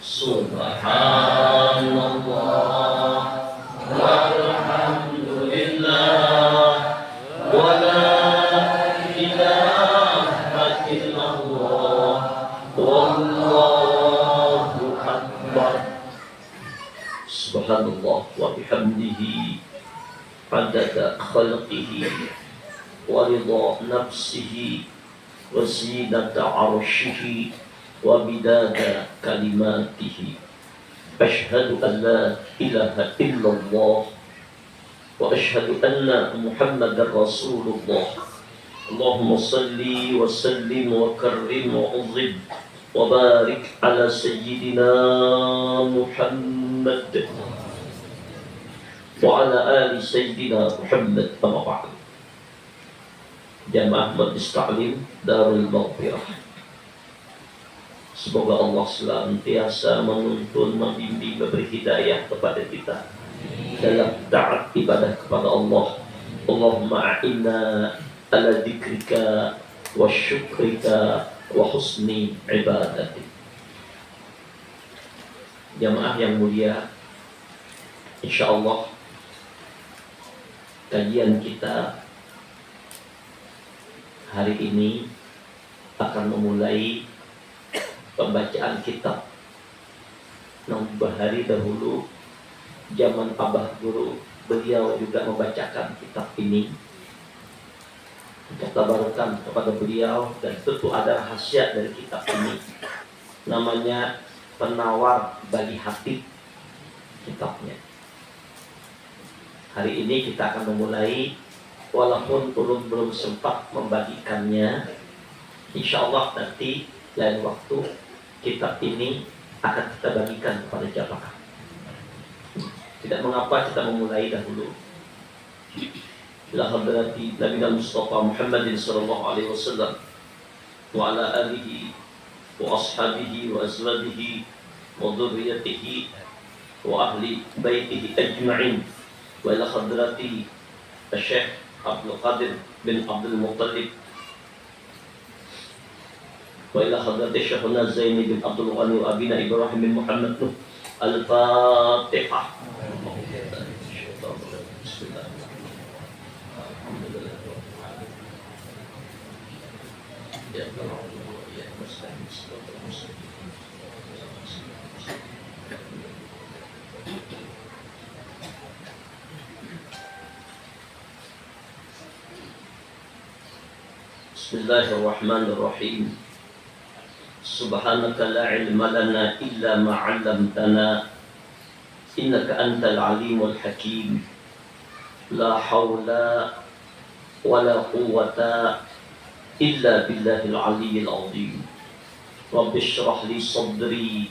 Subhanallah walhamdulillah wa la ilaha illallah wallahu akbar. Subhanallah wa bihamdihi adada khalqihi wa ridha nafsihi wa zinata arshihi wa bidada kalimatihi. Ashhadu an la ilaha illallah wa ashhadu anna Muhammadar Rasulullah. Allahumma salli wa sallim wa karrim wa uzib wa barik ala sayyidina Muhammad wa ala ali sayyidina Muhammad. Amma ba'd. Jamaah Majlis Ta'lim Darul Maghfirah, semoga Allah senantiasa menuntun, membimbing, memberi hidayah kepada kita dalam taat ibadah kepada Allah. Allahumma a'inna ala dzikrika wa syukrika wa husni ibadatik. Jamaah yang mulia, insyaallah kajian kita hari ini akan memulai pembacaan kitab. Hari dahulu zaman Abah Guru, beliau juga membacakan kitab ini. Kita tabarkan kepada beliau, dan tentu ada rahasia dari kitab ini. Namanya Penawar Bagi Hati kitabnya. Hari ini kita akan memulai, walaupun belum sempat membagikannya. Insya Allah nanti lain waktu kitab ini akan kita bagikan kepada jamaah. Tidak mengapa kita memulai dahulu. Ila hadrati Nabi Mustafa Muhammadin sallallahu alaihi wasallam wa ala alihi wa ashabihi wa azwajihi wa dhurriyyatihi wa ahli baitihi ajma'in, wa ila hadrati Syekh Abdul Qadir bin Abdul Muttalib, wa ila hadrati Syekhuna Zaini bin Abdul Ghani wa abina Ibrahim bin Muhammad. Al-Fatihah. Bismillahirrahmanirrahim. Subhanaka la ilma lana illa ma 'allamtana innaka antal alimul hakim. La haula wala quwwata illa billahil aliyyil azim. Rabbi shrah li sadri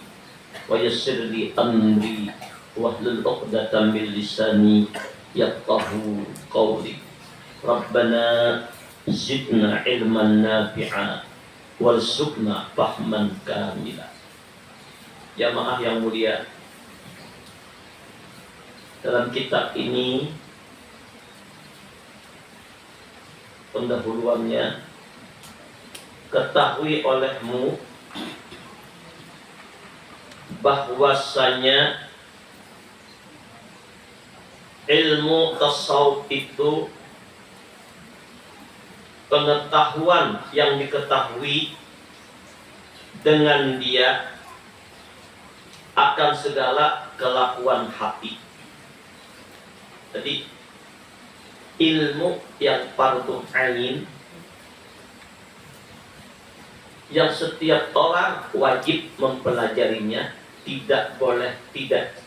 wa yassir li amri wahlul 'uqdatam min lisani yafqahu qawli. Rabbana zidna ilman nafi'a warzuqna fahman kamila. Jamaah yang mulia, dalam kitab ini pendahuluannya, ketahui olehmu bahwasanya ilmu tasawuf itu pengetahuan yang diketahui dengan dia akan segala kelakuan hati. Jadi ilmu yang fardhu ain, yang setiap orang wajib mempelajarinya, tidak boleh tidak.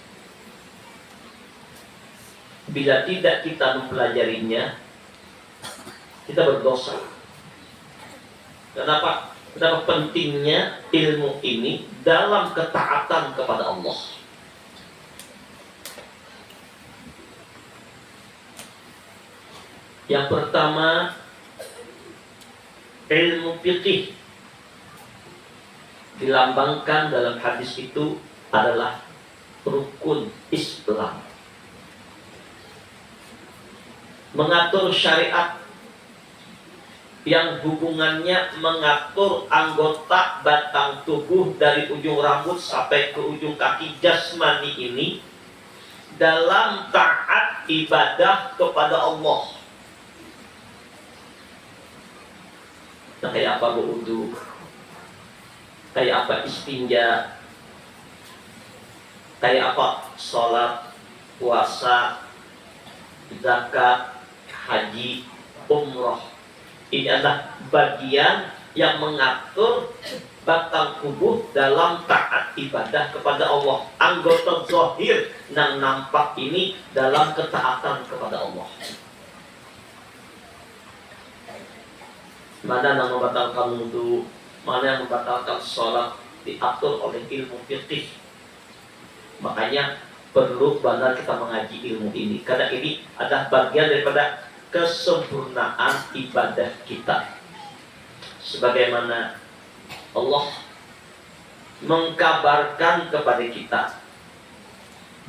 Bila tidak kita mempelajarinya, kita berdosa. Kenapa? Kenapa pentingnya ilmu ini dalam ketaatan kepada Allah? Yang pertama, ilmu fikih dilambangkan dalam hadis itu adalah rukun Islam. Mengatur syariat yang hubungannya mengatur anggota batang tubuh dari ujung rambut sampai ke ujung kaki jasmani ini dalam taat ibadah kepada Allah. Nah, kayak apa berwudu, kayak apa istinja, kayak apa sholat, puasa, zakat, haji, umroh. Ini adalah bagian yang mengatur batang tubuh dalam taat ibadah kepada Allah. Anggota zahir yang nampak ini dalam ketaatan kepada Allah. Mana yang membatalkan wudu, mana yang membatalkan sholat, diatur oleh ilmu fikih. Makanya perlu benar kita mengaji ilmu ini, karena ini adalah bagian daripada kesempurnaan ibadah kita. Sebagaimana Allah mengkabarkan kepada kita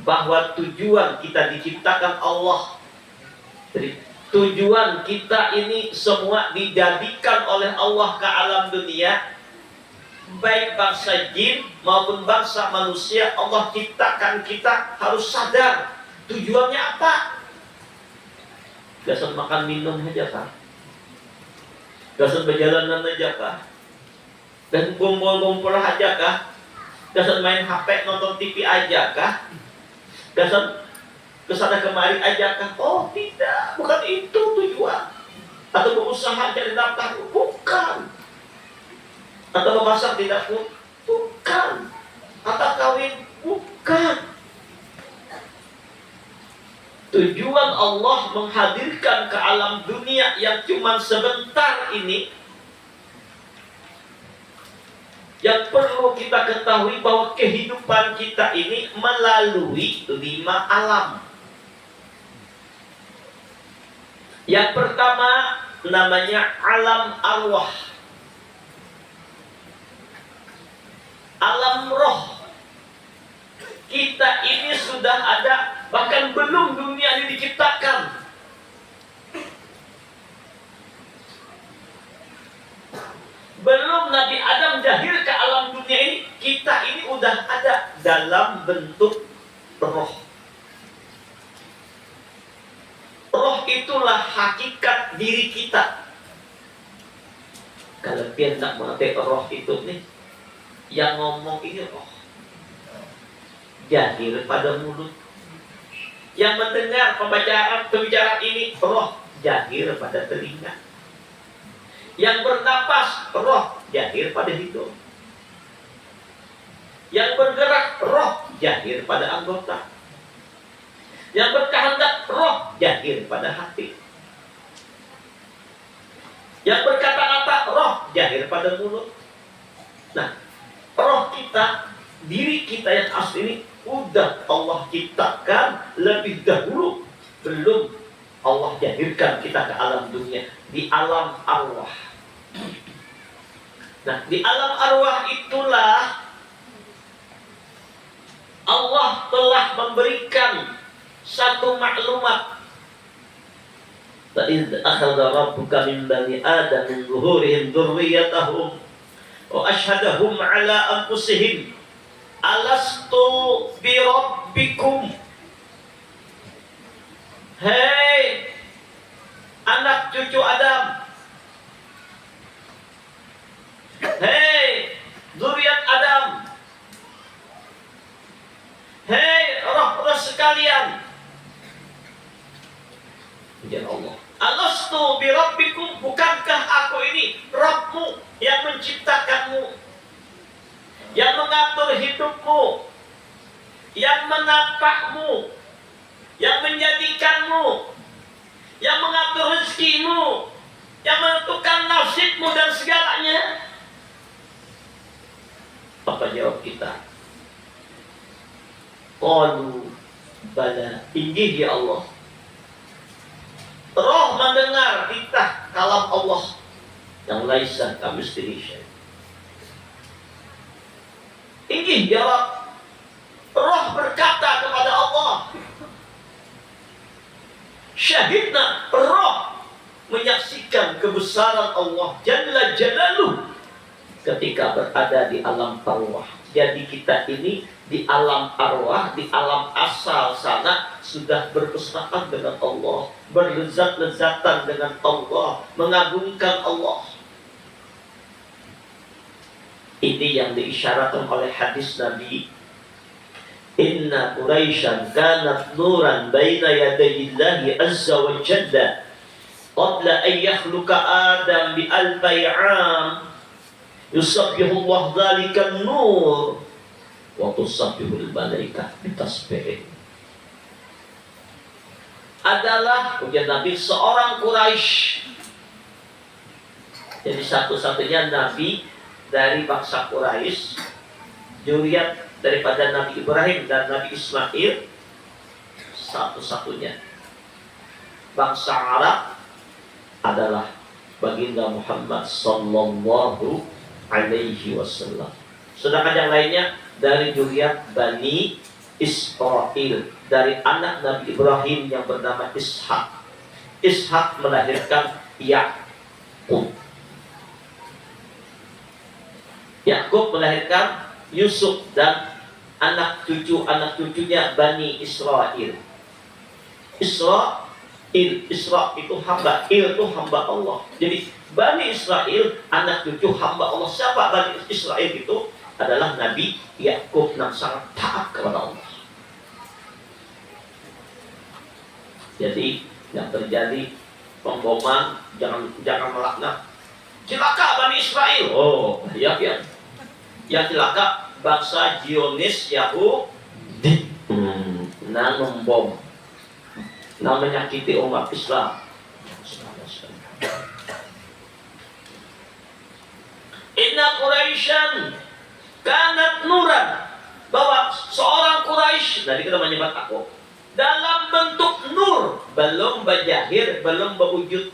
bahwa tujuan kita diciptakan Allah. Jadi tujuan kita ini semua dijadikan oleh Allah ke alam dunia, baik bangsa jin maupun bangsa manusia. Allah ciptakan kita harus sadar tujuannya apa. Dasar makan minum aja kah? Dasar berjalanan aja kah? Dan kumpul-kumpul aja kah? Dasar main HP nonton TV aja kah? Dasar kesana kemari aja kah? Oh tidak, bukan itu tujuan. Atau berusaha cari nafkah, bukan. Atau memasak di dapur, bukan. Atau kawin, bukan. Tujuan Allah menghadirkan ke alam dunia yang cuma sebentar ini, yang perlu kita ketahui bahwa kehidupan kita ini melalui 5 alam. Yang pertama namanya alam arwah, alam roh. Kita ini sudah ada, bahkan belum dunia ini diciptakan. Belum Nabi Adam lahir ke alam dunia ini, kita ini udah ada dalam bentuk roh. Roh itulah hakikat diri kita. Kalau dia tak mengerti roh itu nih, yang ngomong ini roh. Jahil pada mulut. Yang mendengar pembicaraan ini roh, jahil pada telinga. Yang bernapas roh, jahil pada hidung. Yang bergerak roh, jahil pada anggota. Yang berkehendak roh, jahil pada hati. Yang berkata-kata roh, jahil pada mulut. Nah, roh kita, diri kita yang asli ini udah Allah ciptakan lebih dahulu, belum Allah jahirkan kita ke alam dunia, di alam arwah. Nah, di alam arwah itulah Allah telah memberikan satu maklumat. Ta'idh akhadha rabbuka min bani adam min zuhurihim dzurriyyatahum wa ashhadahum ala anfusihim alastu bi rabbikum. Hei anak cucu Adam, hei zuriat Adam, hei roh-roh sekalian, ujian Allah, alastu bi rabbikum, bukankah aku ini Rabbmu yang menciptakanmu, yang mengatur hidupmu, yang menapakmu, yang menjadikanmu, yang mengatur rezekimu, yang menentukan nasibmu dan segalanya. Apa jawab kita? Qalu bala, injih ya Allah. Roh mendengar kita kalam Allah yang laisa kamitslihi syai'. Injih jawab. Roh berkata kepada Allah, syahidna, roh menyaksikan kebesaran Allah Jalla Jalaluh ketika berada di alam arwah. Jadi kita ini di alam arwah, di alam asal sana sudah bermesraan dengan Allah, berlezat-lezatan dengan Allah, mengagungkan Allah. Ini yang diisyaratkan oleh hadis Nabi. Inna Quraisyan kanat nuran baina yadayillahi azza wa jalla qabla an yakhluqa Adam bi alfi 'am yusabbihu Allah dzalika nur wa tusabbihu al-malaikah bitasbih. Adalah ujian Nabi seorang Quraisy. Jadi satu-satunya Nabi dari bangsa Quraisy, zuriat daripada Nabi Ibrahim dan Nabi Ismail, satu-satunya bangsa Arab adalah baginda Muhammad sallallahu alaihi wasallam. Sedangkan yang lainnya dari zuriat Bani Israel, dari anak Nabi Ibrahim yang bernama Ishak. Ishak melahirkan Yakub. Yakub melahirkan Yusuf dan anak cucunya Bani Israel. Isra itu hamba, itu hamba Allah. Jadi Bani Israel anak cucu hamba Allah. Siapa Bani Israel itu? Adalah Nabi Yakub yang sangat taat kepada Allah. Jadi yang terjadi pemboman, jangan melaknat. Celaka Bani Israel. Oh, ya. Yang celaka bangsa Zionis Yahudi. Membom, menyakiti umat Islam. Inna Quraisyan kanat nuran, bahwa seorang Quraisy, tadi kita menyebut aku, dalam bentuk nur, belum berjahir, belum berwujud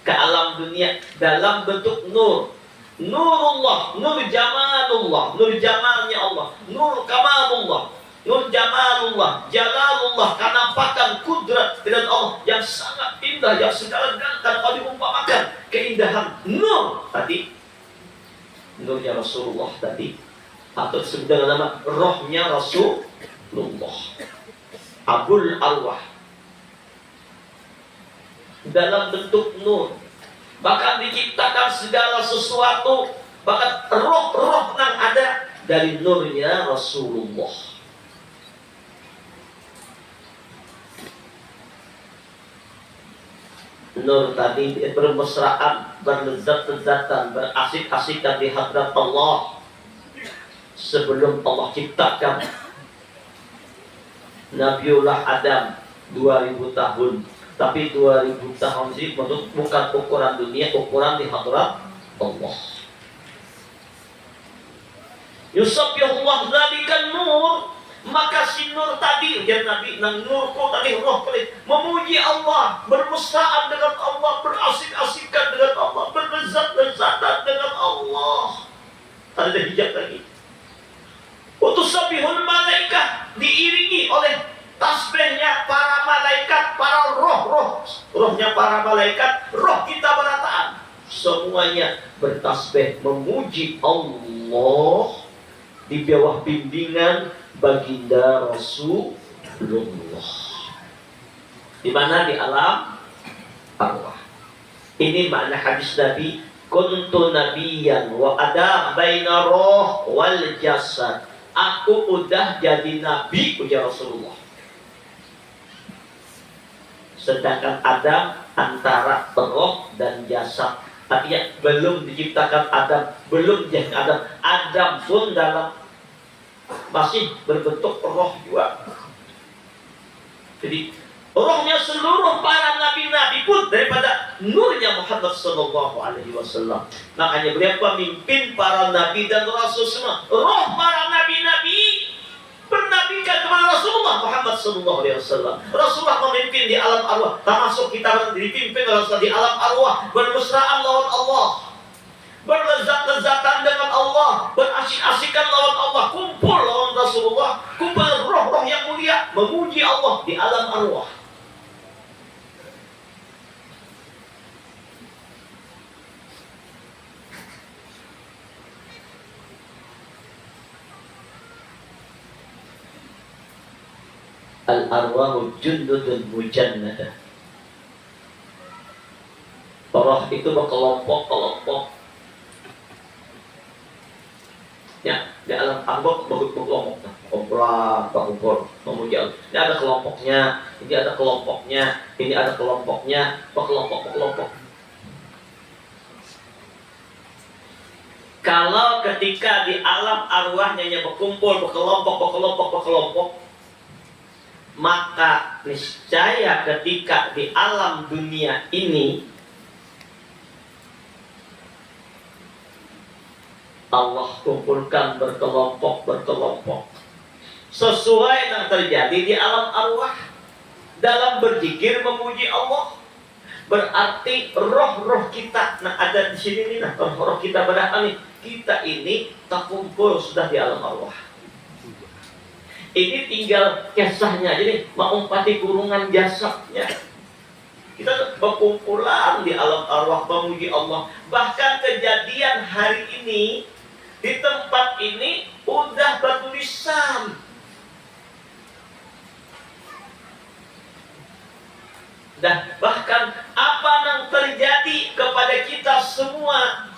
ke alam dunia, dalam bentuk nur. Nurullah, nur jamalullah, nur jamalnya Allah, nur kamalullah, nur jamalullah, jalalullah, kenampakan kudrat dan Allah yang sangat indah, yang segala-galanya. Kalau diumpamakan keindahan nur tadi, nurnya Rasulullah tadi, atau disebut dengan nama rohnya Rasulullah, Abul Arwah, dalam bentuk nur. Bahkan diciptakan segala sesuatu, bahkan roh-roh yang ada dari nurnya Rasulullah. Nur tadi bermesraan, berlezat-lezatan, berasik-asikan di hadrat Allah sebelum Allah ciptakan Nabiullah Adam 2000 tahun. Tapi 2000 tahun sih bukan ukuran dunia, ukuran di hadrat Allah. Yusabbihullah dzalikan nur, maka si nur tadi, ujian Nabi, nang nurku tadi roh tadi memuji Allah, bermesraan dengan Allah, berasik-asikan dengan Allah, berlezat-lezatan dengan Allah. Ada hijab lagi. Utusabbihul malaikah, diiringi oleh tasbihnya para malaikat, para rohnya para malaikat, roh kita berataan, semuanya bertasbih memuji Allah di bawah bimbingan baginda Rasulullah. Di mana? Di alam arwah. Ini makna hadis Nabi, kuntu nabiyyan wa ada baina roh wal jasad. Aku udah jadi nabi, ujar Rasulullah. Sedangkan Adam antara roh dan jasad. Artinya belum diciptakan Adam, belum jadi Adam. Adam pun dalam masih berbentuk roh juga. Jadi rohnya seluruh para nabi-nabi pun daripada nurnya Muhammad sallallahu alaihi wasallam. Makanya beliau pemimpin para nabi dan rasul semua. Roh para nabi-nabi bernabikan kepada Rasulullah Muhammad sallallahu alaihi wasallam. Rasulullah memimpin di alam arwah, termasuk kita dipimpin Rasulullah di alam arwah, bermesraan lawan Allah, berlezat-lezatan dengan Allah, berasik-asikan lawan Allah, kumpul lawan Rasulullah, kumpul roh-roh yang mulia memuji Allah di alam arwah. Al-arwahu jundudun mujannadah. Roh itu berkelompok-kelompok. Ya, di alam arwah berkelompok. Kumpul, memuji Allah. Ini ada kelompoknya, ini ada kelompoknya, ini ada kelompoknya, berkelompok-kelompok. Kalau ketika di alam arwahnya berkumpul, berkelompok, maka niscaya ketika di alam dunia ini Allah kumpulkan berkelompok sesuai yang terjadi di alam arwah dalam berzikir memuji Allah. Berarti roh-roh kita, nah ada di sini nih, nah roh-roh kita berapa nih? Kita ini terkumpul sudah di alam arwah. Ini tinggal kisahnya, jadi mengumpati kurungan jasadnya. Kita berkumpulan di alam arwah memuji Allah. Bahkan kejadian hari ini di tempat ini udah bertulisan. Dan bahkan apa yang terjadi kepada kita semua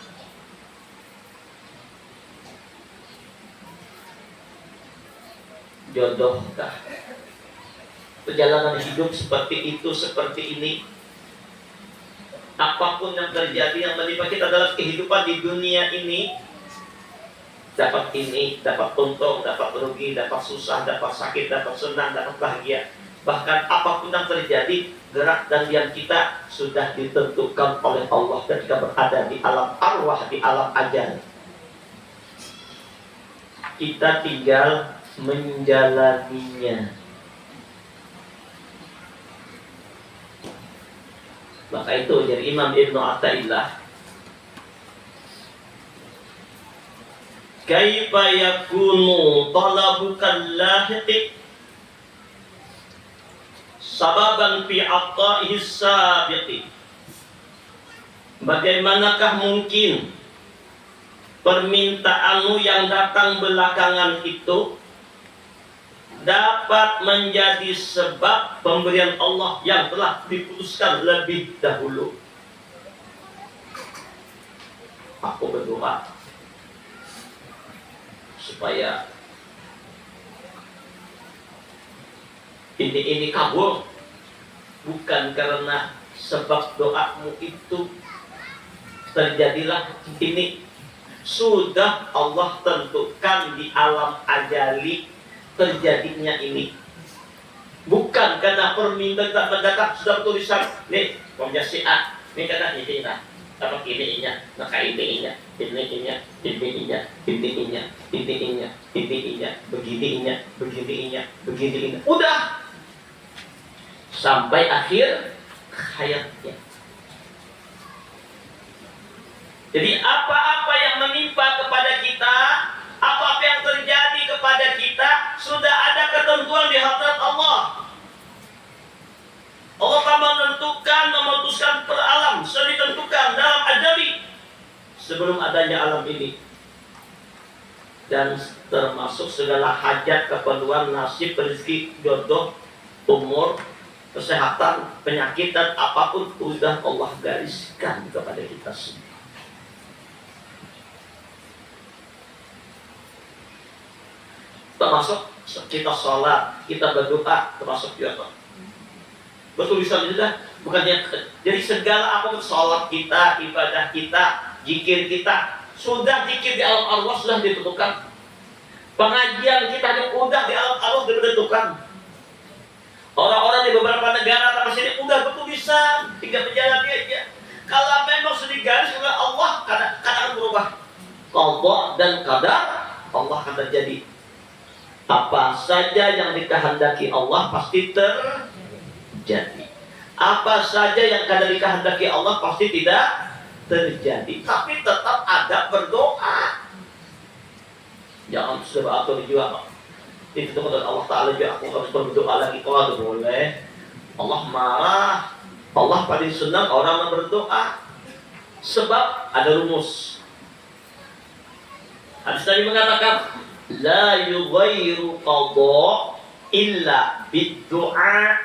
jodohkah? Perjalanan hidup seperti itu, seperti ini. Apapun yang terjadi yang menimpa kita dalam kehidupan di dunia ini, dapat ini, dapat untung, dapat rugi, dapat susah, dapat sakit, dapat senang, dapat bahagia. Bahkan apapun yang terjadi, gerak dan diam kita sudah ditentukan oleh Allah ketika berada di alam arwah, di alam ajal. Kita tinggal menjalaninya. Maka itu dari Imam Ibnu Athaillah, kaifa yakunu talabukal lahiq sababan fi aqaihi sabiqi. Bagaimanakah mungkin permintaanmu yang datang belakangan itu dapat menjadi sebab pemberian Allah yang telah diputuskan lebih dahulu? Aku berdoa supaya ini kabul, bukan karena sebab doamu itu terjadilah ini. Sudah Allah tentukan di alam ajali terjadinya ini, bukan karena permintaan mendatang sudah tulisan nih pemjasian nih karena ini nah apa ininya maka ininya begininya udah sampai akhir hayatnya. Jadi apa-apa yang menimpa kepada kita, apa-apa yang terjadi kepada kita, sudah ada ketentuan di hadrat Allah. Allah akan menentukan, memutuskan per alam, sudah ditentukan dalam ajali sebelum adanya alam ini. Dan termasuk segala hajat, keperluan, nasib, rezeki, jodoh, umur, kesehatan, penyakit, dan apapun sudah Allah gariskan kepada kita semua. Termasuk kita sholat, kita berdoa, termasuk juga bertulisan juga, bukannya jadi segala apapun sholat kita, ibadah kita, zikir kita, sudah zikir di alam Allah sudah ditentukan. Pengajian kita sudah di alam Allah sudah ditentukan. Orang-orang di beberapa negara tanah sini sudah bertulisan, tinggal menjalani aja. Kalau memang sudah digaris oleh Allah, kadang berubah. Qadha dan qadar Allah akan terjadi. Apa saja yang dikehendaki Allah pasti terjadi. Apa saja yang kadang dikehendaki Allah pasti tidak terjadi. Tapi tetap ada berdoa. Jangan sudah atur juga. Itu kepada Allah Ta'ala juga aku harus berdoa lagi. Kalau boleh, Allah marah. Allah paling senang orang yang berdoa. Sebab ada rumus. Hadis Nabi mengatakan, la yughayyiru qadha illa biddu'a.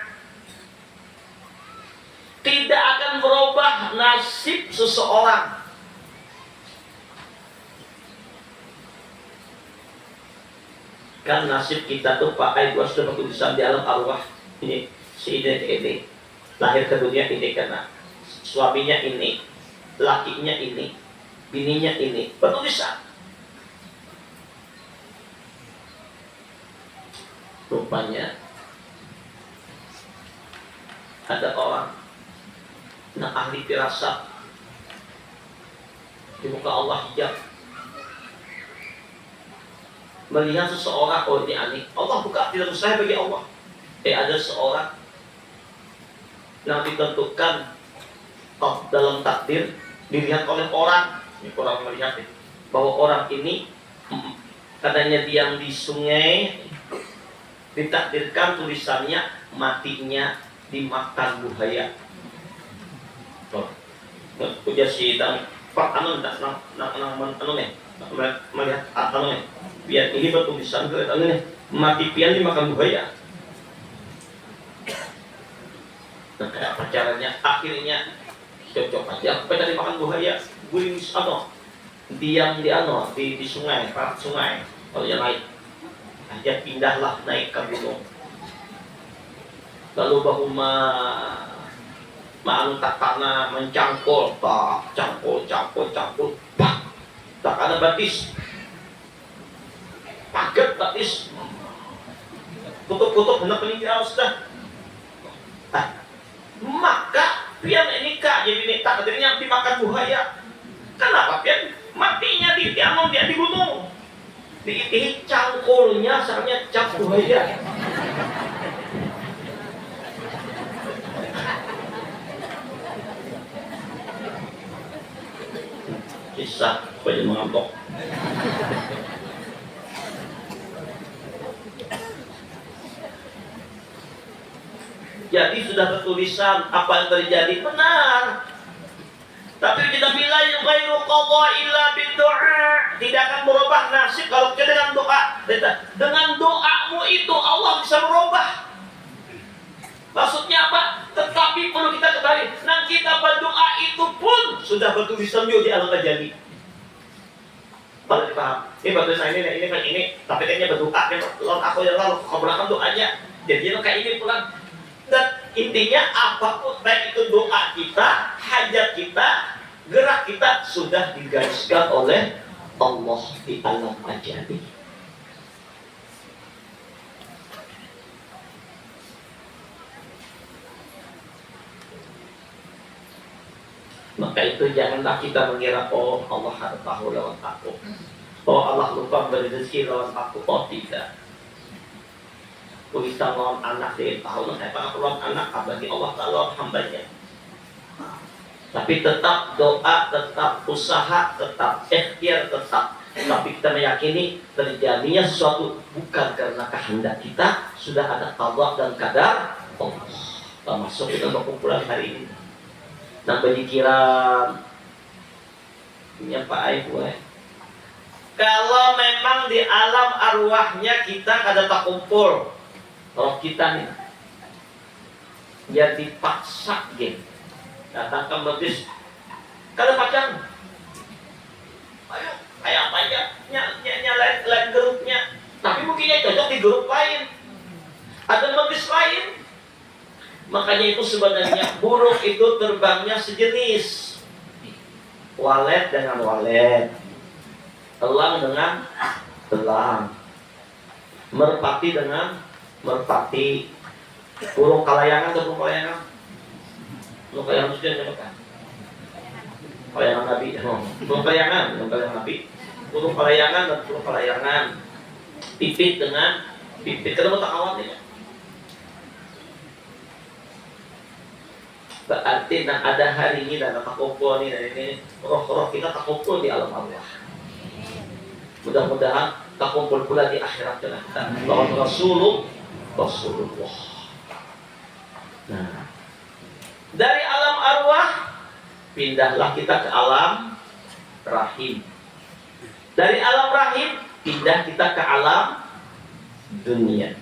Tidak akan merubah nasib seseorang kan nasib kita tuh pakai dua sudah tulisan di alam arwah. Ini si ini lahir ke dunia ini karena suaminya ini, lakinya ini, bininya ini, bertulisan. Rupanya ada orang ahli firasat di muka Allah hijab melihat seseorang, oh ini aneh, Allah buka, tidak mustahil bagi Allah. Ada seorang yang ditentukan dalam takdir dilihat oleh orang, ini orang melihat bahwa orang ini katanya diam di sungai, ditakdirkan tulisannya matinya dimakan buaya. Puja si dan Pak Anu melihat anu nih, biar ini bertulisan ke anu nih, mati pian dimakan buaya. Nah, kayak apa caranya? Akhirnya cocok aja, apa tadi makan buaya, guling anu, diam di sungai, parat sungai, kalau yang naik, aja pindahlah naik ke gunung. Lalu bahuma tak tanah mencangkul, cangkul, pak, tak ada batis, paket batis, tutup hendak meninggal sudah. Maka pian ini kak jadi ini takdirnya dimakan buaya. Kenapa pian matinya di dia di gunung, di cangkulnya sarangnya cap buaya. Kisah banyak mengantuk. Jadi sudah bertulisan apa yang terjadi benar. Tapi kita bilang ghairu qadha illa biddu'a, tidak akan merubah nasib kalau kita dengan doa. Dengan doamu itu Allah bisa merubah. Maksudnya apa? Tetapi perlu kita ketahui, nah kita berdoa itu pun sudah bertulisan juga di alam ajali. Kalau dipaham, ini bertulisan ini kan ini, tapi kayaknya berdoa kan lawan aku yang lalu kabulkan doanya. Jadi kayak ini pulang. Dan intinya apapun baik itu doa kita, hajat kita, gerak kita sudah digariskan oleh Allah di alam ajali. Maka itu janganlah kita mengira, oh Allah ada tahu lawan aku, oh Allah lupa beri rezeki lawan aku. Oh tidak. Bisa lawan anak dia tahu, saya pernah lawan anak, bagi Allah Taala hambanya. Tapi tetap doa, tetap usaha, tetap ikhtiar, tetap. Tapi kita meyakini terjadinya sesuatu bukan karena kehendak kita, sudah ada qadha dan qadar Allah. Termasuk kita berkumpulan hari ini. Nah berpikiran ini apa ibu kalau memang di alam arwahnya kita kada tak kumpul roh kita nih jadi paksa gitu datang ke majlis kada pacang ayo kayak apa aja lain grupnya tapi mungkinnya cocok di grup lain ada majlis lain. Makanya itu sebenarnya burung itu terbangnya sejenis, walet dengan walet, elang dengan elang, merpati dengan merpati. Burung kalayangan atau burung kalayangan? Burung kalayangan sudah kan? Kalayangan Nabi, burung kalayangan Nabi, burung kalayangan dan burung kalayangan, pipit dengan pipit. Kenapa tak awal ya? Berarti nah ada hari ini dan takumpul ini roh-roh kita takumpul di alam Allah. Mudah-mudahan takumpul pula di akhirat kita. Lawan Rasulullah. Nah, dari alam arwah pindahlah kita ke alam rahim. Dari alam rahim pindah kita ke alam dunia.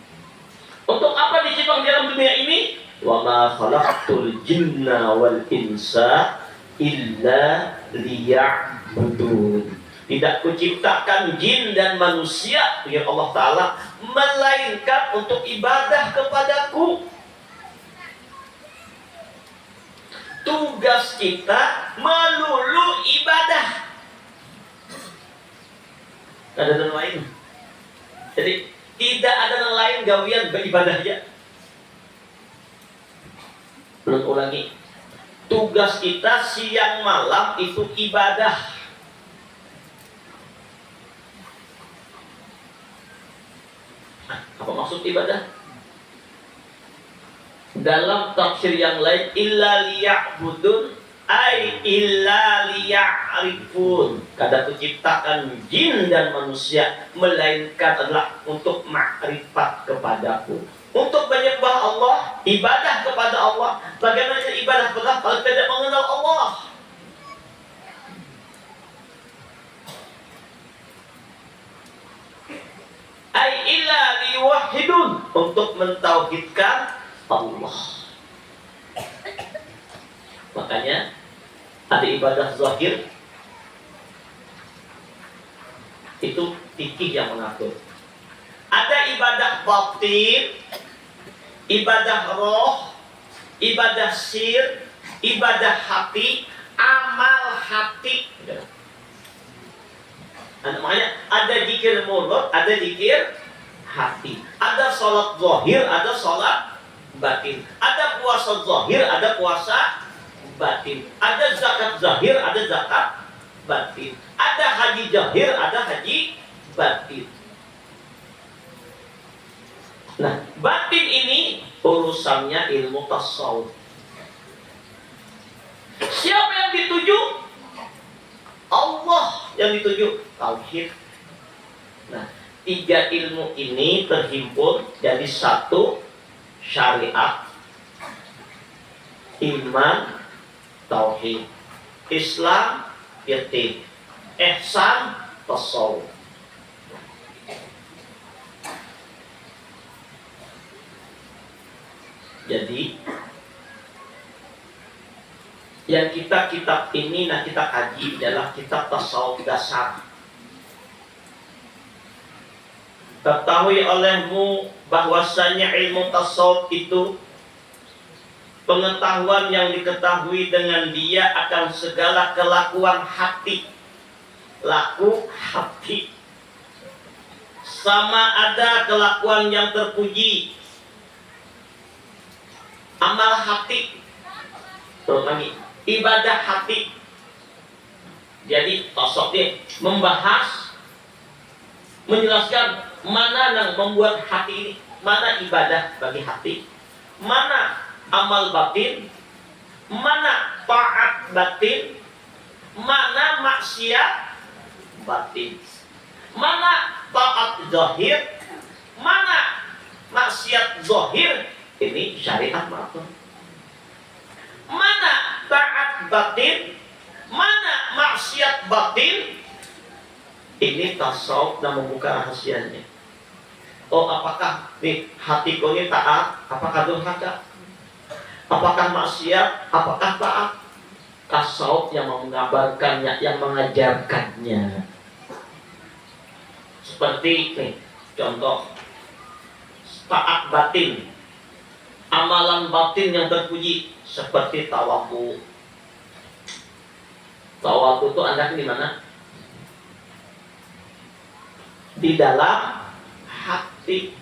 diciptakan di dalam dunia ini? Wa ma khalaqtul jinna wal insa illa liya'budun. Tidak kuciptakan jin dan manusia, ya Allah Ta'ala, melainkan untuk ibadah kepadaku. Tugas kita melulu ibadah. Ada yang lain. Jadi tidak ada yang lain gawian beribadahnya. Belum ulangi. Tugas kita siang malam itu ibadah. Apa maksud ibadah? Dalam tafsir yang lain, illa liya'budun ay illa liya'rifun. Kada kuciptakan jin dan manusia melainkan adalah untuk ma'rifat kepadaku, untuk menyembah Allah, ibadah kepada Allah. Bagaimana ibadah kepada Allah kalau tidak mengenal Allah? Ay illa liwahidun, untuk mentauhidkan Allah. Makanya ada ibadah zahir, itu fikih yang mengatur. Ada ibadah batin, ibadah roh, ibadah sir, ibadah hati, amal hati. Makanya ada zikir mulut, ada zikir hati. Ada sholat zahir, ada sholat batin. Ada puasa zahir, ada puasa batin. Ada zakat zahir, ada zakat batin. Ada haji zahir, ada haji batin. Nah, batin ini urusannya ilmu tasawuf. Siapa yang dituju? Allah yang dituju, tauhid. Nah, tiga ilmu ini terhimpun jadi satu: syariat, iman, tauhid, Islam, fiqh, ihsan, tasawuf. Jadi yang kitab ini kita kaji adalah kitab tasawuf dasar. Ketahui olehmu bahwasanya ilmu tasawuf itu pengetahuan yang diketahui dengan dia akan segala kelakuan hati. Laku hati. Sama ada kelakuan yang terpuji, amal hati, terutama ibadah hati. Jadi tasawuf dia membahas, menjelaskan mana yang membuat hati ini, mana ibadah bagi hati, mana amal batin, mana taat batin, mana maksiat batin, mana taat zahir, mana maksiat zahir. Ini syariat mengatur. Mana taat batin, mana maksiat batin. Ini tasawuf dan membuka rahasianya. Oh, apakah nih hatiku ini taat, apakah durhaka, apakah maksiat, apakah taat? Tasawuf yang mengabarkannya, yang mengajarkannya. Seperti nih, contoh taat batin, amalan batin yang terpuji seperti tawafu. Tawafu itu Anda di mana? Di dalam hati,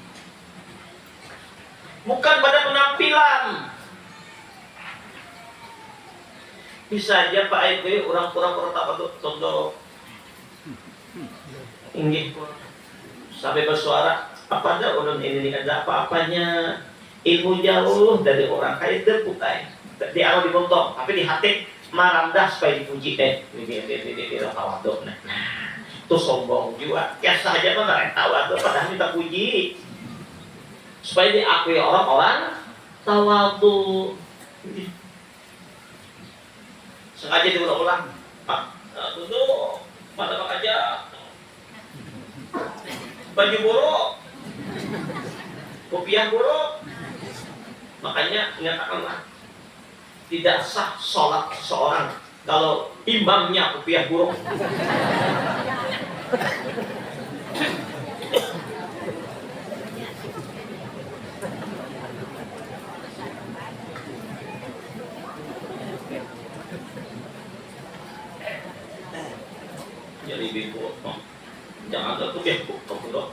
bukan pada penampilan. Bisa aja Pak Ibu orang pura-pura tak patut contoh inggih sampai bersuara apa ada ulun ini ada apa-apanya, ilmu jauh dari orang kaya terpukai di awal dibontok tapi di hati marandah supaya dipuji ini tawaduk. Nah itu sombong juga, biasa aja mah nggak tawaduk padahal minta puji supaya diakui orang-orang tawaduk. Sengaja diulang-ulang, Pak, duduk, mata Pak aja, baju buruk, kopiah buruk, Makanya nyatakanlah tidak sah sholat seseorang kalau imamnya kopiah buruk. Jadi bingung, jangan ada kopiah buruk,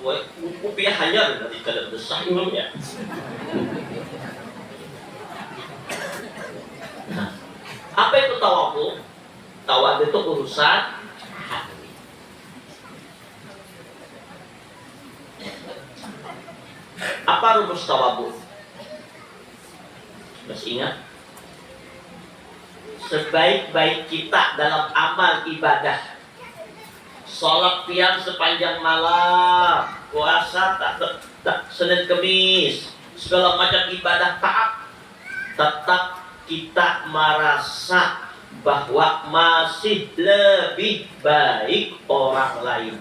kopiah hanya dari kadar besar imamnya. Nah, apa itu tawadhu? Tawadhu itu urusan hati. Apa rumus tawadhu? Masih ingat? Sebaik-baik kita dalam amal ibadah, sholat qiyam sepanjang malam, puasa tak Senin Kemis, segala macam ibadah taat, tetap kita merasa bahwa masih lebih baik orang lain,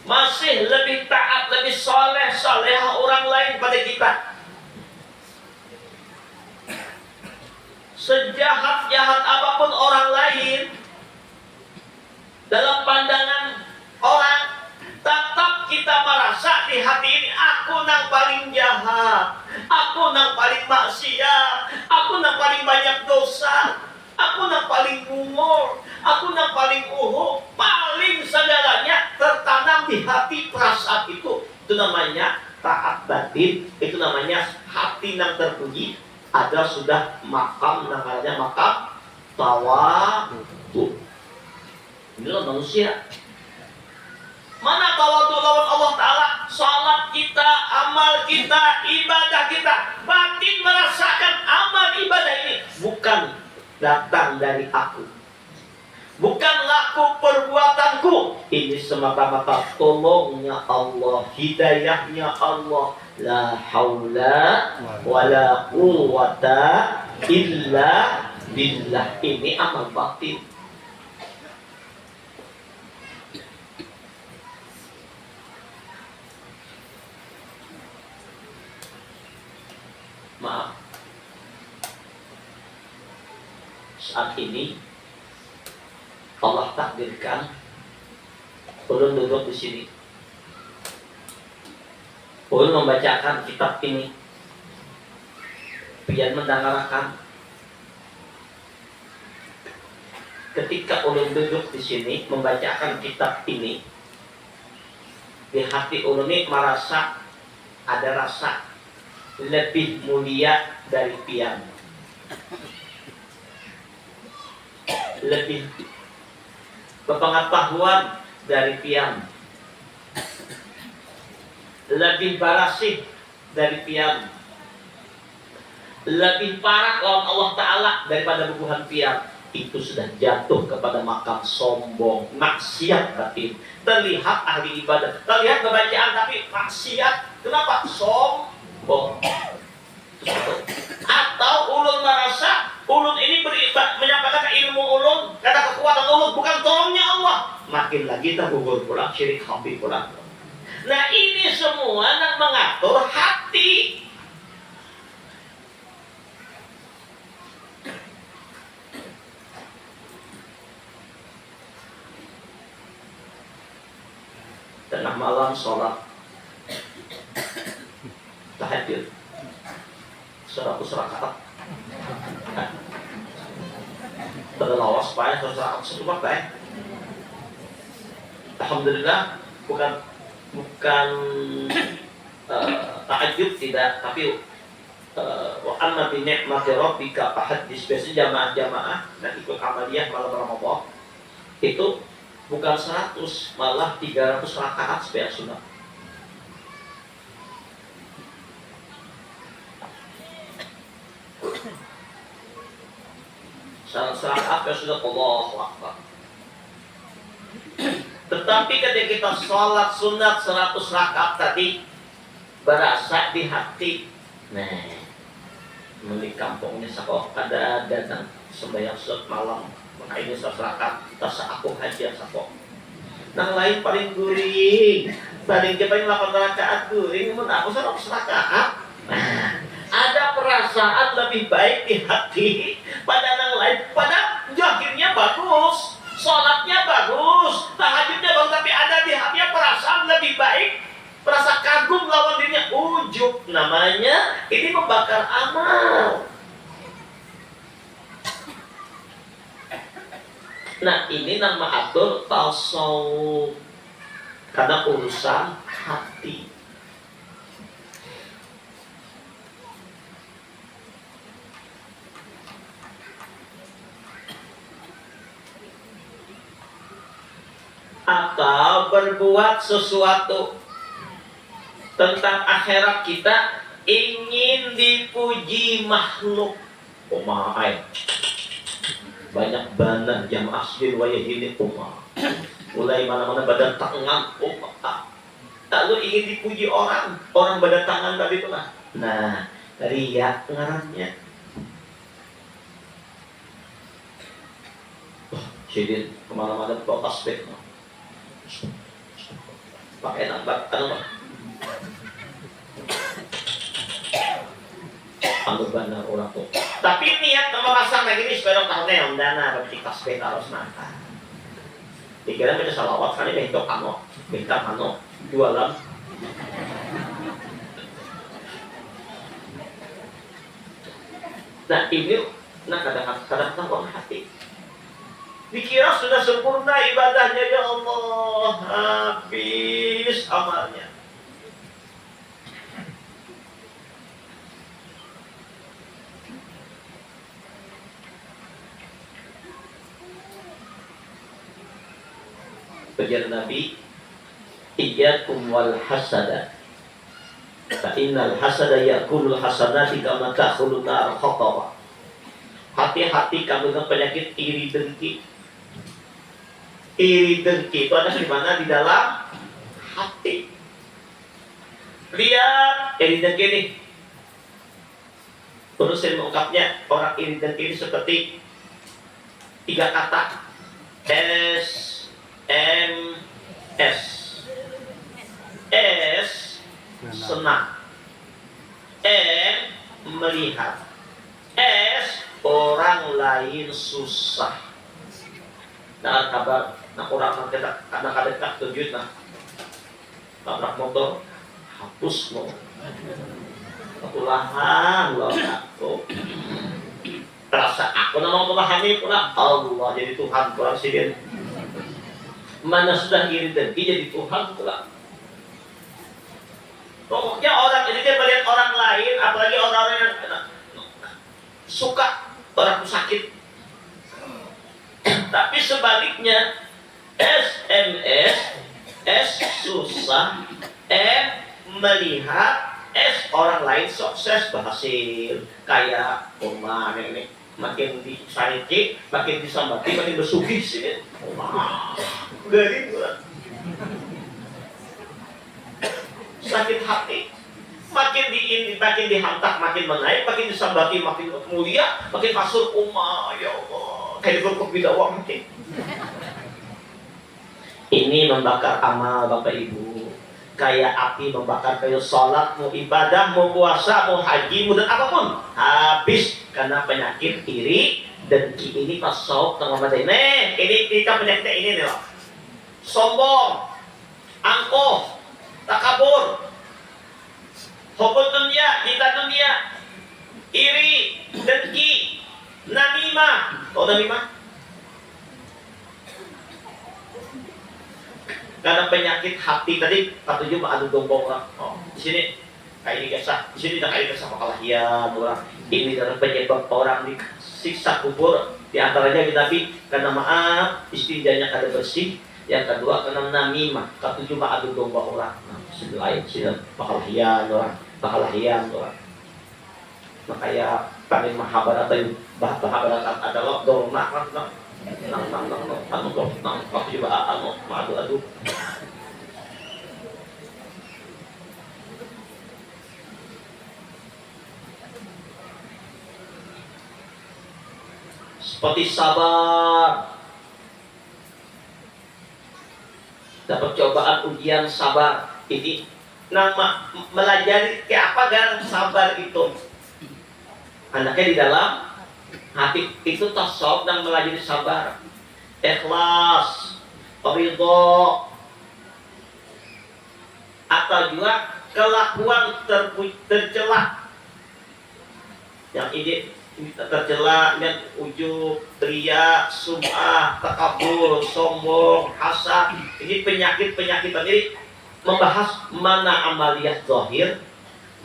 masih lebih taat, lebih soleh orang lain pada kita. Sejahat-jahat apapun orang lain dalam pandangan orang, tetap kita merasa di hati ini, aku yang paling jahat, aku yang paling maksiat, aku yang paling banyak dosa, aku yang paling umur, aku yang paling paling segalanya tertanam di hati perasaan itu. Itu namanya taat batin, itu namanya hati yang terpuji. Ada sudah makam namanya makam tawadhu. Inilah manusia. Mana tawadhu lawan Allah Ta'ala? Salat kita, amal kita, ibadah kita, batin merasakan amal ibadah ini bukan datang dari aku, bukan laku perbuatanku. Ini semata-mata tolongnya Allah, hidayahnya Allah. La haula wala quwwata illa billah. Ini amal batin. Maaf, saat ini Allah takdirkan ulun duduk di sini, ulun membacakan kitab ini, pian mendengarkan. Ketika ulun duduk di sini membacakan kitab ini, di hati ulun ini merasa ada rasa lebih mulia dari pian, lebih berpengetahuan dari pian, lebih barasih dari pian, lebih parah lawan Allah Ta'ala daripada bubuhan pian. Itu sudah jatuh kepada makam sombong, maksiat batin. Terlihat ahli ibadah, terlihat bacaan, tapi maksiat. Kenapa? Sombong. Atau ulun merasa ulun ini menyampaikan ilmu ulun, kata kekuatan ulun, bukan tolongnya Allah. Makin lagi kita gugur pulang, syirik hampir pulang. Nah, ini semua nak mengatur hati. Tengah malam sholat tahajud 100 rakaat. Terlawas supaya 100 rakaat satu waktu. Alhamdulillah, bukan tahajud tidak, tapi wa amma bi ni'mati rabbika fahaddits. Biasanya jamaah-jamaah dan ikut amaliyah malam Ramadan itu bukan 100, malah 300 rakaat supaya sunat. Rakaat supaya sunat, Allahu Akbar. Tetapi ketika kita sholat sunat 100 rakaat tadi berasa di hati, nah, di kampungnya sakok ada datang sembahyang sunat malam, maka ini 100 rakaat kita seakuh aja sakok. Nang lain paling guring, paling dia paling 8 rakaat guring, mun aku 100 rakaat. Nah, ada perasaan lebih baik di hati pada yang lain. Pada zahirnya bagus, sholatnya bagus, tahajudnya bagus, tapi ada di hatinya perasaan lebih baik, merasa kagum lawan dirinya, ujub namanya. Ini membakar amal. Nah, ini nama atur tasawuf, karena urusan hati. Atau berbuat sesuatu tentang akhirat kita, ingin dipuji makhluk. Banyak banget jam asli wayah ini mulai mana-mana badan tangan lalu ingin dipuji orang badan tangan tadi itu lah. Nah, riya ngarannya. Jadi kemana-mana bawa tasbih, pakai nampak benar orang tuh. Tapi niat nama pasang lagi ini supaya tahunnya yang dana berarti tasbih harus makan. Dikira baca salawat kali bentuk kamu jualan. Nah ini, kadang-kadang orang hati dikira sudah sempurna ibadahnya, ya Allah, habis amalnya. Ujar Nabi, iyyakum wal hasada, fa innal hasada ya'kulul hasanati kama ta'kulun nar khatawa. Hati-hati kamu dengan penyakit iri dengki. Iri dengki itu ada di mana? Di dalam hati. Lihat iri dengki ini. Terus saya mengungkapnya, orang iri dengki ini seperti 3 kata. S senang, melihat, orang lain susah. Nah kabar, orang kita kadang-kadang tak tunjuk tabrak motor, hapus mau, ketulahan loh aku. Rasa aku nama memahami pula Allah jadi Tuhan kurang sidin. Mana sudah iri dengki jadi Tuhan pula. Pokoknya orang ini dia melihat orang lain, apalagi orang-orang yang suka orang sakit. Tapi sebaliknya S susah, melihat, orang lain sukses berhasil, kayak rumah ini makin disariki, makin disambati, makin bersugih sih. Dari sakit hati, makin dihantak, makin menaik, makin disambati, makin mulia, makin masuk ya Allah, kayak berkok bidawang mungkin. Ini membakar amal Bapak Ibu, kayak api membakar kayu. Sholat, mau ibadah, mau puasa, mau haji, mau dan apapun habis karena penyakit iri dengki. Ini tasawuf tengah madai. Ini kita penyakitnya ini nih loh. Sombong, angkuh, takabur, hubud dunia, cinta dunia, iri, dengki, namimah. Tahu namimah? Karena penyakit hati tadi, katujuh adu domba orang. Di sini kayak ini kisah, di sini tak kayak kisah pakalahian orang. Ini adalah penyebab orang disiksa kubur. Di antaranya Nabi karena maaf, istinjanya kada bersih. Yang kedua karena namimah, katujuh adu domba orang. Selain sini pakalahian orang. Makanya kami Mahabharata itu Mahabharata adalah dorong adu. Seperti sabar, dapat cobaan ujian sabar. Ini nama melajari kayak apa kan sabar itu. Anaknya di dalam hati. Itu tasawuf dan melajari sabar, ikhlas, ridho, atau juga kelakuan tercela. Yang ini tercela dan ujub, riya, sum'ah, takabur, sombong, hasad. Ini penyakit-penyakit. Jadi membahas mana amaliyah zahir,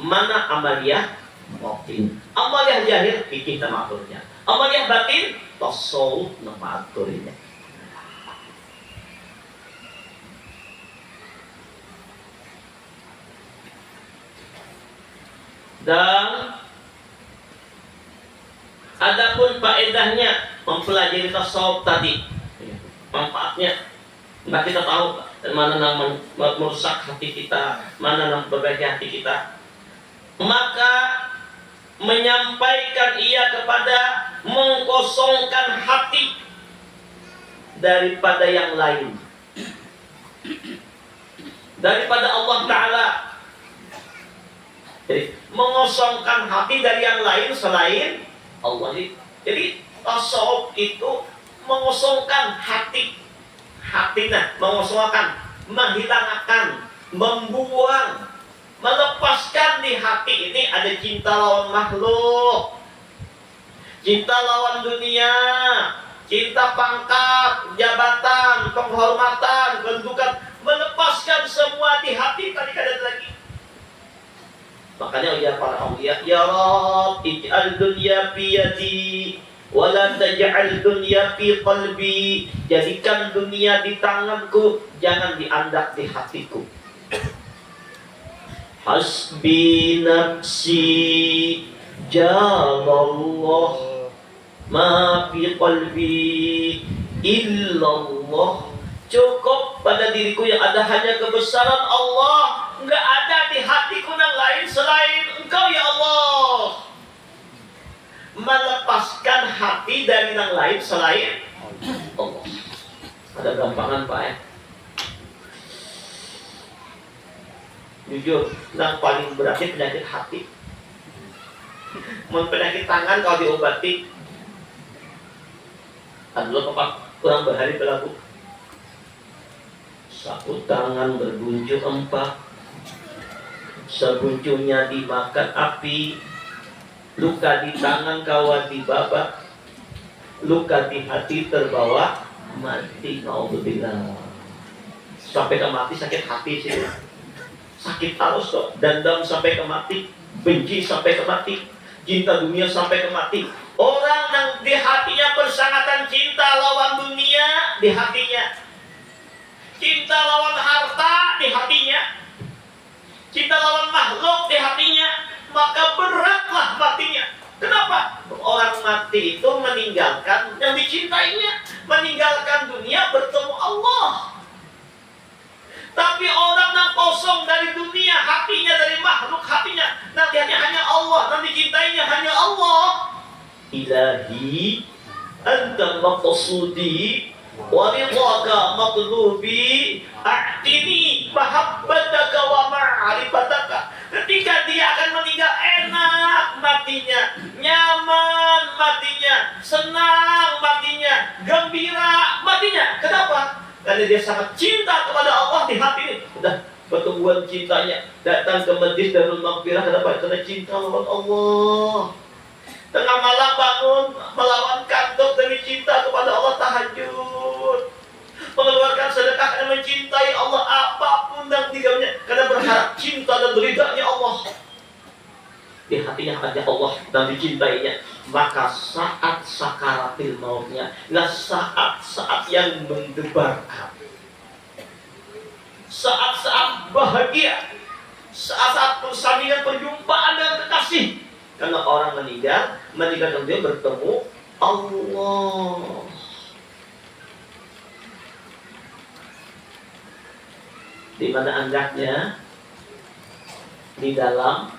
mana amaliyah batin. Amaliyah zahir fikih dan aturnya. Amaliyah batin tasawuf nama aturnya. Dan adapun faedahnya mempelajari tasawuf tadi, manfaatnya, nah kita tahu mana yang merusak hati kita, mana yang memperbaiki hati kita. Maka menyampaikan ia kepada mengkosongkan hati daripada yang lain, daripada Allah Ta'ala. Jadi mengosongkan hati dari yang lain selain Allah. Jadi tasawuf itu mengosongkan hati. Hatinya mengosongkan, menghilangkan, membuang, melepaskan. Di hati ini ada cinta lawan makhluk, cinta lawan dunia, cinta pangkat, jabatan, penghormatan, kedudukan. Melepaskan semua di hati. Tadi ada lagi. Makanya ya para awliya, ya Rabb ij'al dunya fi yadi wa la taj'al dunya fi qalbi. Jadikan dunia di tanganku, jangan diandak di hatiku. Hasbi nafsi jalallah ma fi qalbi illallah. Cukup pada diriku yang ada hanya kebesaran Allah, enggak ada di hatiku yang lain selain Engkau ya Allah. Melepaskan hati dari yang lain selain Allah. Ada gampangan Pak ya? Jujur, yang paling beratnya penyakit hati. Penyakit tangan kalau diobati, adalah Bapak kurang berhari berlaku. Satu tangan berbunjuk empat, sebuncunya dimakan api, luka di tangan kawat dibabak, luka di hati terbawa mati. Naudzubillah. Sampai ke mati sakit hati sih, sakit halus kok. Dendam sampai ke mati, benci sampai ke mati, cinta dunia sampai ke mati. Orang yang di hatinya bersangatan cinta lawan dunia di hatinya, cinta lawan harta di hatinya, cinta lawan makhluk di hatinya, maka beratlah matinya. Kenapa? Orang mati itu meninggalkan yang dicintainya, meninggalkan dunia bertemu Allah. Tapi orang yang kosong dari dunia, hatinya dari makhluk, hatinya nanti hanya Allah, nanti cintainya hanya Allah. Ilahi anta maqsudi wa ridhaka matlubi a'tini mahabbataka wa ma'rifataka. Ketika dia akan meninggal, enak matinya, nyaman matinya, senang matinya, gembira matinya. Kenapa? Karena dia sangat cinta kepada Allah di hati ini. Sudah pertumbuhan cintanya datang ke majlis Darul Maghfirah. Kenapa? Karena cinta lawan Allah. Tengah malam bangun melawan kantor demi cinta kepada Allah, tahajud, mengeluarkan sedekah karena mencintai Allah, apapun dan tinggalnya karena berharap cinta dan ridhanya Allah. Di hatinya hanya Allah dan dicintainya. Maka saat sakaratil mautnya, nah saat-saat yang mendebarkan, saat-saat bahagia, saat-saat persandingan perjumpaan dengan kekasih. Karena orang meninggalkan dia bertemu Allah. Di mana anggapnya? Di dalam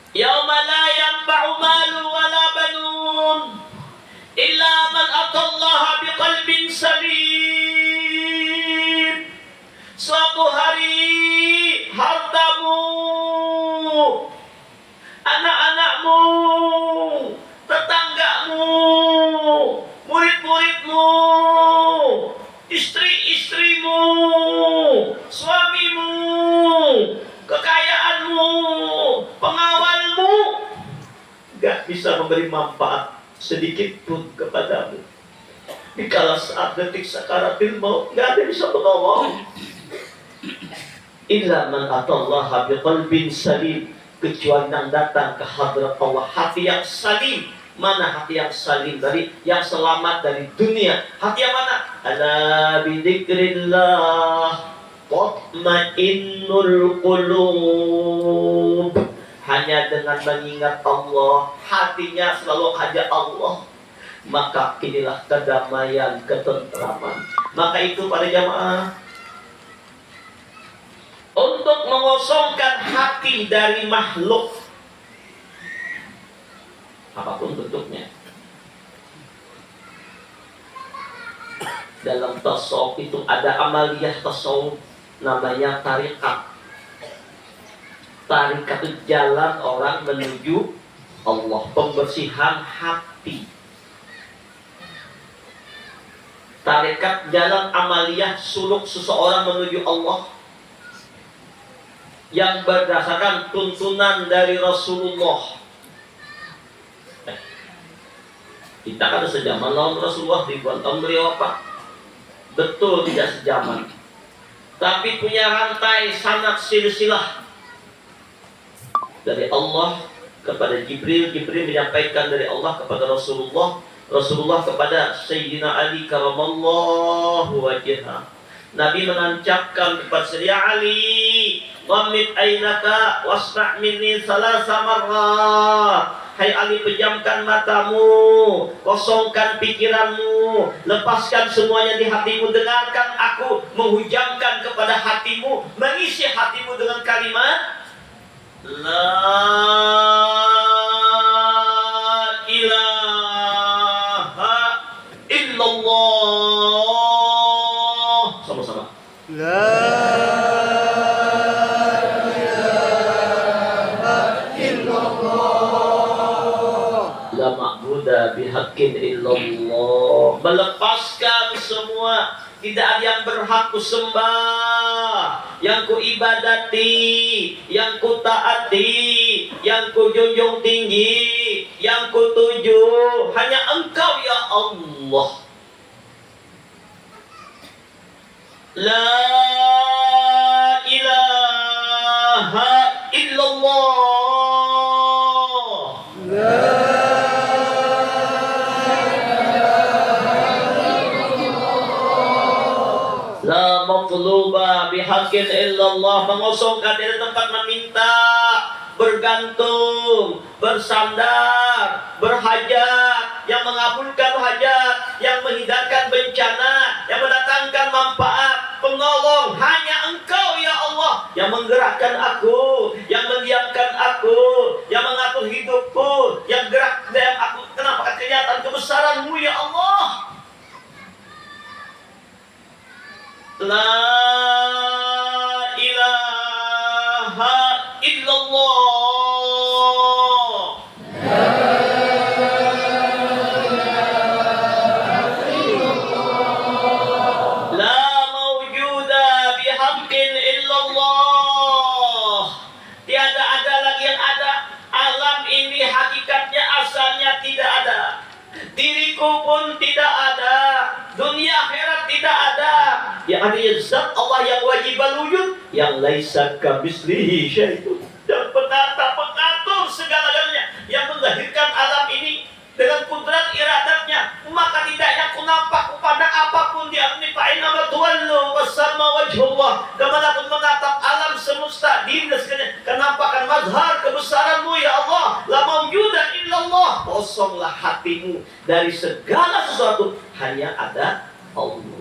yauma la yanfa'u malu wala banun illa man atallaha biqalbin salim. Suatu hari harta istrimu, suamimu, kekayaanmu, pengawalmu gak bisa memberi manfaat sedikit pun kepadamu. Di kala saat detik sakaratil maut gak ada yang bisa menolong. Illa man atallaha biqalbin salim, kecuali yang datang ke hadrat Allah hati yang salim. Mana hati yang salim? Dari yang selamat dari dunia. Hati yang mana? Ala bidzikrillah tatmainnul qulub. Hanya dengan mengingat Allah, hatinya selalu hanya Allah, maka inilah kedamaian, ketentraman. Maka itu para jamaah, untuk mengosongkan hati dari makhluk apapun bentuknya. Dalam tasawuf itu ada amaliyah tasawuf namanya tarikat. Tarikat itu jalan orang menuju Allah, pembersihan hati. Tarikat jalan amaliyah suluk seseorang menuju Allah yang berdasarkan tuntunan dari Rasulullah. Kita kan sejaman lawan Rasulullah, ribuan tahun beliau apa? Betul tidak sejaman, tapi punya rantai sanad silsilah dari Allah kepada Jibril, Jibril menyampaikan dari Allah kepada Rasulullah, Rasulullah kepada Sayyidina Ali karamallahu wajhah. Nabi menancapkan kepada Sayyidina Ali, "Ghammid ainaka wasma' minni salasa marrat." Hai Ali, pejamkan matamu, kosongkan pikiranmu, lepaskan semuanya di hatimu, dengarkan aku menghujamkan kepada hatimu, mengisi hatimu dengan kalimat La ilaha illallah. Sama-sama. La bihaqqin illallah. Melepaskan semua, tidak ada yang berhak kusembah, yang ku ibadati, yang ku taati, yang ku junjung tinggi, yang ku tuju hanya Engkau ya Allah. La ilaha illallah. La maqluba bihaqqin illallah. Mengosongkan dari tempat meminta, bergantung, bersandar, berhajat, yang mengabulkan hajat, yang menghindarkan bencana, yang mendatangkan manfaat, penolong hanya Engkau ya Allah, yang menggerakkan aku, yang mendiamkan aku, yang mengatur hidupku, yang gerak dan aku. Kenapa kelihatan kebesaran-Mu ya Allah? La ilaha illallah. La mawjuda bihaqqin illallah. Tiada ada lagi yang ada. Alam ini hakikatnya asalnya tidak ada. Diriku pun tidak ada. Dunia akhirat tidak ada. Yang ada zat Allah yang wajib wujud, yang laisa kamitslihi syai'un, dan pengatur segala-galanya, yang melahirkan alam ini dengan kudrat iradatnya. Maka tidaknya aku nampak kepada apapun di alam ini. Fa'inama tuwallu wasamma wajhullah. Kemanapun menatap alam semesta diri dan segala, kenampakan mazhar kebesaran-Mu ya Allah. La mawjuda illallah. Kosonglah hatimu dari segala sesuatu, hanya ada Allah.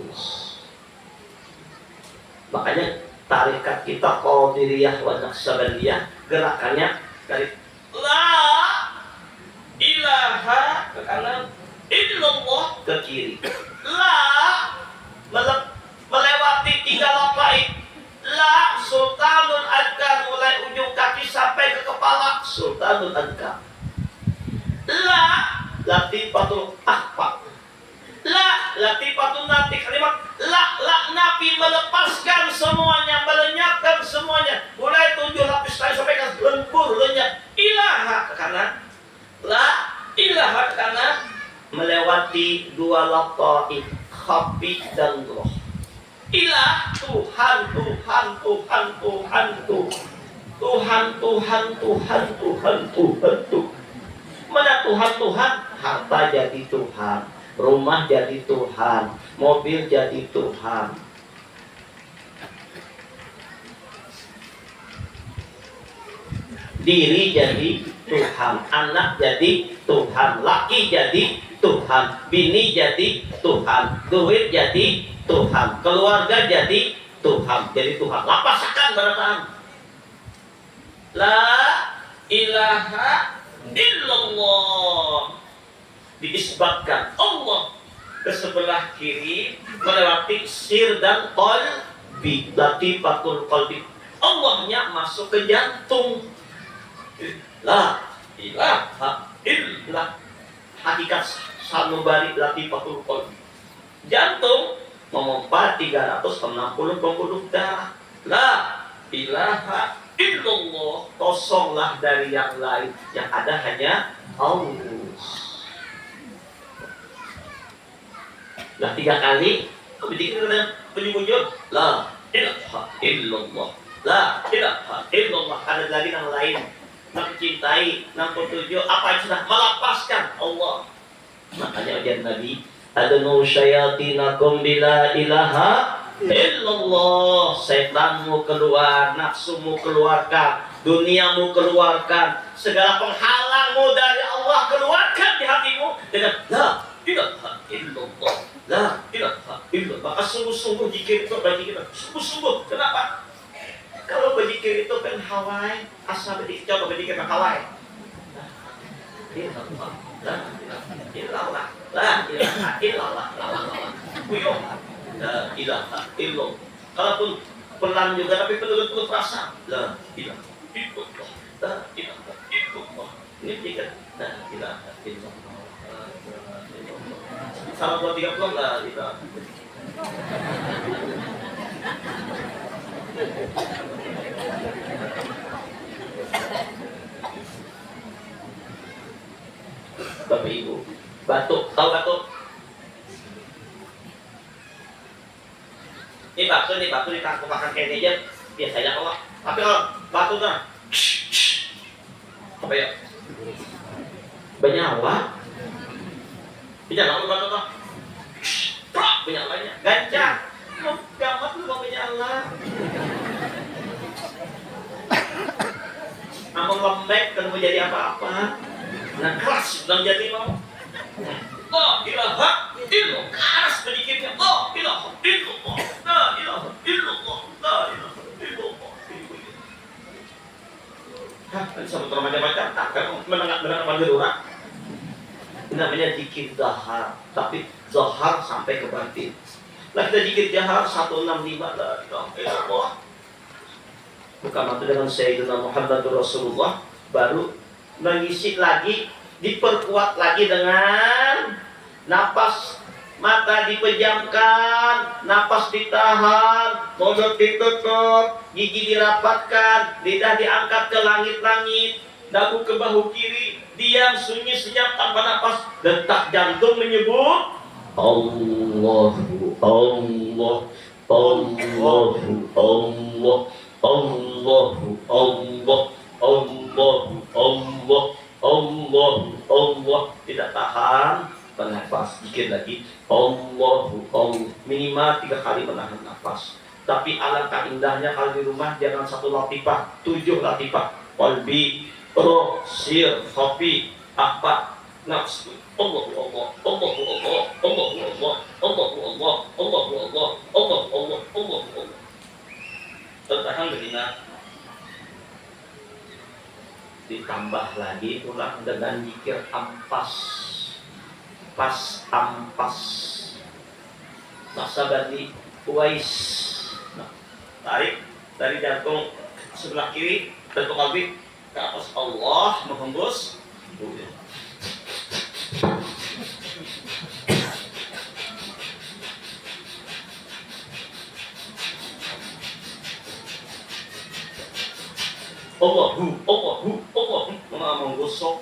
Makanya tarikat kita Qadiriyah wa Naqsabandiyah gerakannya dari la ilaha ke kanan, illallah ke kiri. La melewati 3 lapai. La Sultanul Adkar, mulai ujung kaki sampai ke kepala Sultanul Adkar. La Latifatul Akhfaq. La Latifatul Natik. Kalimat la Nabi melepaskan semuanya, melenyapkan semuanya. Mulai 7 lapis tadi sampai ke lembur, lenyap. Ilaha ke kanan, la ilaha ke kanan, melewati 2 laqaid, khafi dan roh. Ilah Tuhan, Tuhan, Tuhan, Tuhan, Tuhan. Tuhan, Tuhan, Tuhan, Tuhan, Tuhan, Tuhan. Mana Tuhan, Tuhan? Harta jadi Tuhan, rumah jadi Tuhan, mobil jadi Tuhan. Diri jadi Tuhan, anak jadi Tuhan, laki jadi Tuhan, bini jadi Tuhan, duit jadi Tuhan, keluarga jadi Tuhan, jadi Tuhan. Lapasakan barataan. La ilaha illallah. Diisbatkan Allah ke sebelah kiri melewati sir dan qalbi, latifatul qalbi. Allahnya masuk ke jantung. La ilaha illallah. Hakikat sanubari latifatul qalbi. Jantung memompa 360 pembuluh darah. La ilaha illallah, kosonglah dari yang lain, yang ada hanya Allah. Nah 3 kali berzikir dengan bunyi-bunyi la ilaha illallah, la ilaha illallah. Ada lagi yang lain, yang mencintai, yang bertujuh apa yang sudah melepaskan Allah. Makanya ujian Nabi, adnu syayatinakum bila ilaha illallah. Setanmu keluar, nafsumu keluarkan, duniamu keluarkan, segala penghalangmu dari Allah keluarkan di hatimu dengan la ilaha illallah, la ilaha illallah. Maka sungguh-sungguh zikir itu bagi kita, sungguh-sungguh. Kenapa? Kalau berzikir itu kan Hawaii, asal berzikir, coba berzikir kan Hawaii. La ilaha illallah, la ilaha illallah, la ilaha illallah. Kalaupun pelan juga tapi betul-betul terasa. La ilaha illallah, la ilaha illallah. Ini tiga. La ilaha illallah. Salah buat 30 la ilaha. Bapak Ibu, batuk, tahu batuk? Ini batu ditangkap makan kayak aja biasanya kalau. Tapi kalau batu kan, apa ya? Benyawa, kalau batu kan, benyalanya, gajah, gamat lu mau benyala. Amang lembek kan mau jadi apa-apa. Nah keras belum jadi mau. La ilaha illallah, keras sedikitnya. La ilaha illallah, la ilaha illallah, la ilaha illallah. Hah, disebut remaja macam tak kan mendengar panggil orang. Namanya zikir zahar, tapi zahar sampai ke batin. Nah kita zikir zahar 165 la ilaha illallah. Bukan itu dengan Sayyidina Muhammad Rasulullah, baru mengisi lagi, diperkuat lagi dengan napas, mata dipejamkan, napas ditahan, mulut ditutup, gigi dirapatkan, lidah diangkat ke langit-langit, dagu ke bahu kiri, diam sunyi senyap tanpa napas, detak jantung menyebut Allah, Allah, Allah, Allah, Allah, Allah, Allah, Allah, Allah, Allah. Tidak tahan, bernafas, dikit lagi. Allah, Allah. Minimal 3 kali menahan nafas. Tapi alangkah indahnya kalau di rumah jangan 1 latifah, 7 latifah. Qalbi, roh, sir, khafi, apa, nafsu. Allah, Allah, Allah, Allah, Allah, Allah, Allah, Allah, Allah, Allah, Allah, Allah, Allah, Allah. Tertahan benar. Ditambah lagi ulang dengan zikir ampas, pas ampas, nasabati uwais. Nah, tarik dari jantung sebelah kiri, jantung kalbi ke atas, Allah menghembus. Allahu, menggosok.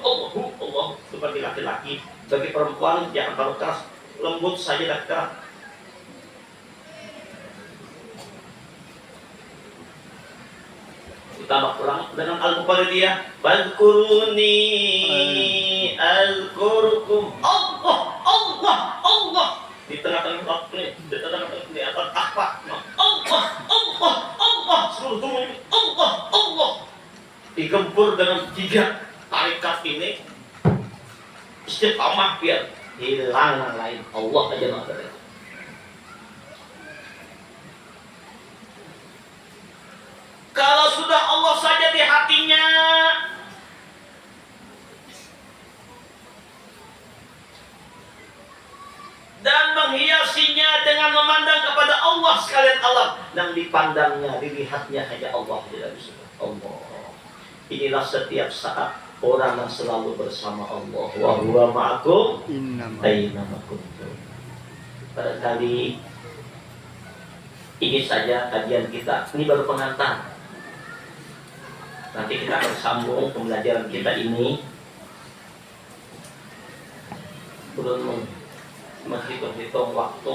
Allahu sebagai laki-laki, bagi perempuan jangan terlalu keras, lembut saja dan keras. Ditambah pulang dengan al-muqaridiyah, fadhkuruni azkurkum. Allah di tengah-tengah waktu, di tengah-tengah di atas apa? Allah seluruh dunia Allah digempur dengan 3 tarikat ini istiqamah biar hilang yang lain. Allah aja yang ada. Kalau sudah Allah saja di hatinya, dan menghiasinya dengan memandang kepada Allah sekalian alam, yang dipandangnya, dilihatnya hanya Allah, tidak bisa Allah. Inilah setiap saat orang yang selalu bersama Allah. Wa huwa ma'akum aina ma kuntum. Barangkali ini saja kajian kita. Ini baru pengantar. Nanti kita akan sambung pembelajaran kita ini. Belum menghitung-hitung waktu.